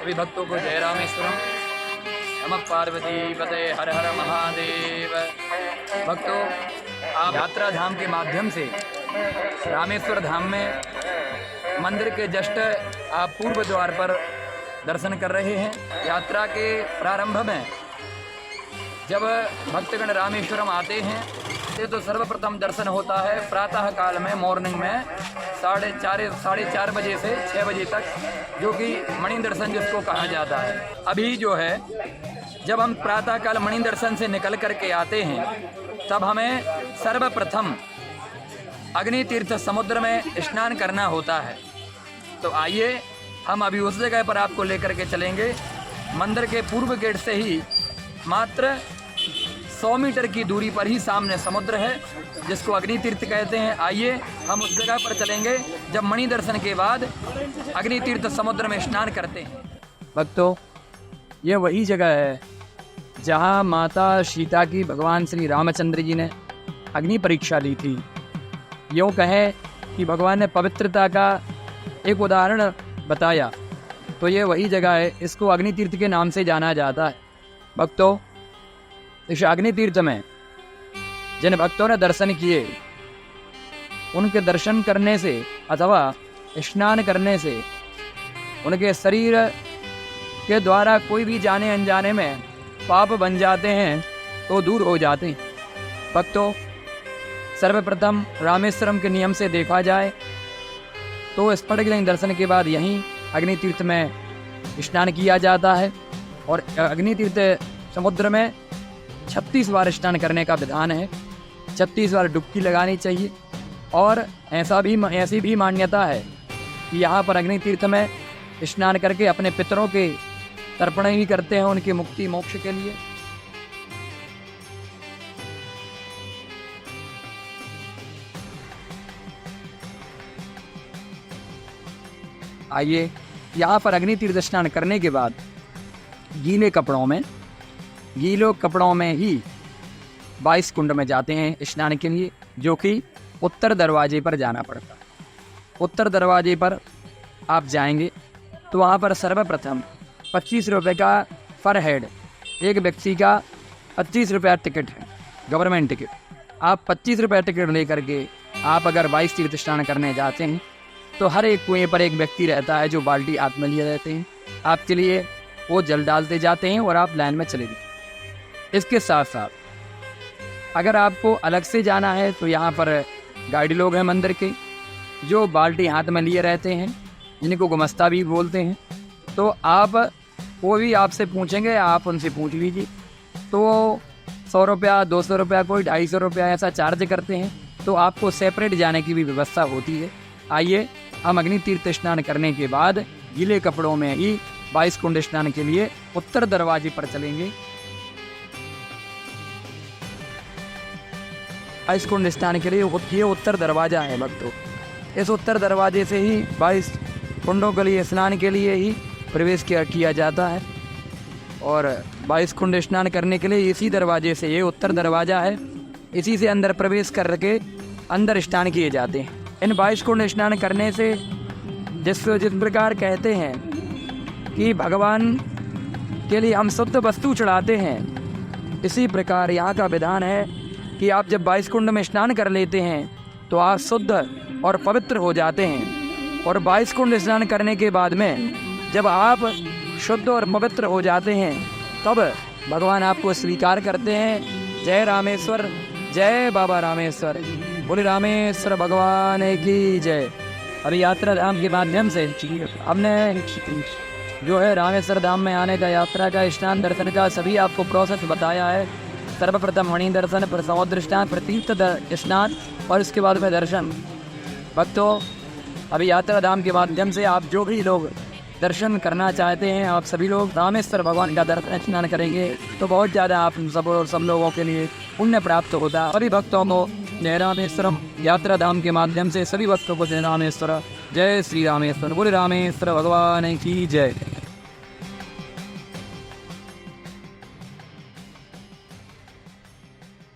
सभी भक्तों को जय रामेश्वरम। नमः पार्वती पते हर हर महादेव। भक्तों, आप यात्रा धाम के माध्यम से रामेश्वर धाम में मंदिर के जस्ट आप पूर्व द्वार पर दर्शन कर रहे हैं। यात्रा के प्रारंभ में जब भक्तगण रामेश्वरम आते हैं तो सर्वप्रथम दर्शन होता है प्रातः काल में, मॉर्निंग में 4:30 बजे से 6 बजे तक, जो कि मणि दर्शन जिसको कहा जाता है। अभी जो है जब हम प्रातः काल मणि दर्शन से निकल करके आते हैं तब हमें सर्वप्रथम अग्नि तीर्थ समुद्र में स्नान करना होता है। तो आइए हम अभी उस जगह पर आपको लेकर के चलेंगे। मंदिर के पूर्व गेट से ही मात्र 100 मीटर की दूरी पर ही सामने समुद्र है, जिसको अग्नि तीर्थ कहते हैं। आइए हम उस जगह पर चलेंगे जब मणि दर्शन के बाद अग्नि तीर्थ समुद्र में स्नान करते हैं। भक्तों, ये वही जगह है जहाँ माता सीता की भगवान श्री रामचंद्र जी ने अग्नि परीक्षा ली थी। यूँ कहें कि भगवान ने पवित्रता का एक उदाहरण बताया, तो ये वही जगह है। इसको अग्नि तीर्थ के नाम से जाना जाता है। भक्तों, इस अग्नि तीर्थ में जिन भक्तों ने दर्शन किए, उनके दर्शन करने से अथवा स्नान करने से उनके शरीर के द्वारा कोई भी जाने अनजाने में पाप बन जाते हैं तो दूर हो जाते हैं। भक्तों, सर्वप्रथम रामेश्वरम के नियम से देखा जाए तो स्फटिकलिंग दर्शन के बाद यहीं अग्नि तीर्थ में स्नान किया जाता है और अग्नि तीर्थ समुद्र में 36 बार स्नान करने का विधान है। 36 बार डुबकी लगानी चाहिए। और ऐसी भी मान्यता है कि यहाँ पर अग्नि तीर्थ में स्नान करके अपने पितरों के तर्पण भी करते हैं, उनकी मुक्ति मोक्ष के लिए। आइए, यहाँ पर अग्नि तीर्थ स्नान करने के बाद गीले कपड़ों में ही 22 कुंड में जाते हैं स्नान के लिए, जो कि उत्तर दरवाजे पर जाना पड़ता है। उत्तर दरवाजे पर आप जाएंगे तो वहाँ पर सर्वप्रथम 25 रुपये का पर हेड, एक व्यक्ति का 25 रुपया टिकट है, गवर्नमेंट टिकट। आप 25 रुपये टिकट लेकर के आप अगर 22 तीर्थ स्नान करने जाते हैं तो हर एक कुएँ पर एक व्यक्ति रहता है जो बाल्टी हाथ में लिए रहते हैं। आपके लिए वो जल डालते जाते हैं और आप लाइन में चले जाते हैं। इसके साथ साथ अगर आपको अलग से जाना है तो यहाँ पर गाइड लोग हैं मंदिर के, जो बाल्टी हाथ में लिए रहते हैं, जिनको गुमस्ता भी बोलते हैं। तो आप वो भी आपसे पूछेंगे, आप उनसे पूछ लीजिए। तो 100 रुपया, 200 रुपया, कोई 250 रुपया ऐसा चार्ज करते हैं। तो आपको सेपरेट जाने की भी व्यवस्था होती है। आइए हम अग्नि तीर्थ स्नान करने के बाद गीले कपड़ों में ही 22 कुंड स्नान के लिए उत्तर दरवाजे पर चलेंगे। 22 कुंड स्नान के लिए ये उत्तर दरवाज़ा है भक्तों। इस उत्तर दरवाजे से ही 22 कुंडों के लिए स्नान के लिए ही प्रवेश किया जाता है। और 22 कुंड स्नान करने के लिए इसी दरवाजे से, ये उत्तर दरवाज़ा है, इसी से अंदर प्रवेश करके अंदर स्नान किए जाते हैं। इन 22 कुंड स्नान करने से जिस प्रकार कहते हैं कि भगवान के लिए हम शुद्ध वस्तु चढ़ाते हैं, इसी प्रकार यहाँ का विधान है कि आप जब 22 कुंड में स्नान कर लेते हैं तो आप शुद्ध और पवित्र हो जाते हैं। और 22 कुंड स्नान करने के बाद में जब आप शुद्ध और पवित्र हो जाते हैं तब भगवान आपको स्वीकार करते हैं। जय रामेश्वर, जय बाबा रामेश्वर, बोले रामेश्वर भगवान की जय। अभी यात्रा धाम के माध्यम से हमने जो है रामेश्वर धाम में आने का, यात्रा का, स्नान दर्शन का सभी आपको प्रोसेस बताया है। सर्वप्रथम मणि दर्शन, फिर समुद्र स्नान, फिर तीर्थ स्नान और इसके बाद में दर्शन। भक्तों, अभी यात्रा धाम के माध्यम से आप जो भी लोग दर्शन करना चाहते हैं, आप सभी लोग रामेश्वर भगवान का दर्शन स्नान करेंगे तो बहुत ज़्यादा आप सब लोगों के लिए पुण्य प्राप्त होता है। सभी भक्तों को जय रामेश्वरम। यात्रा धाम के माध्यम से सभी भक्तों को जय रामेश्वर, जय श्री रामेश्वर, बोले रामेश्वर भगवान की जय।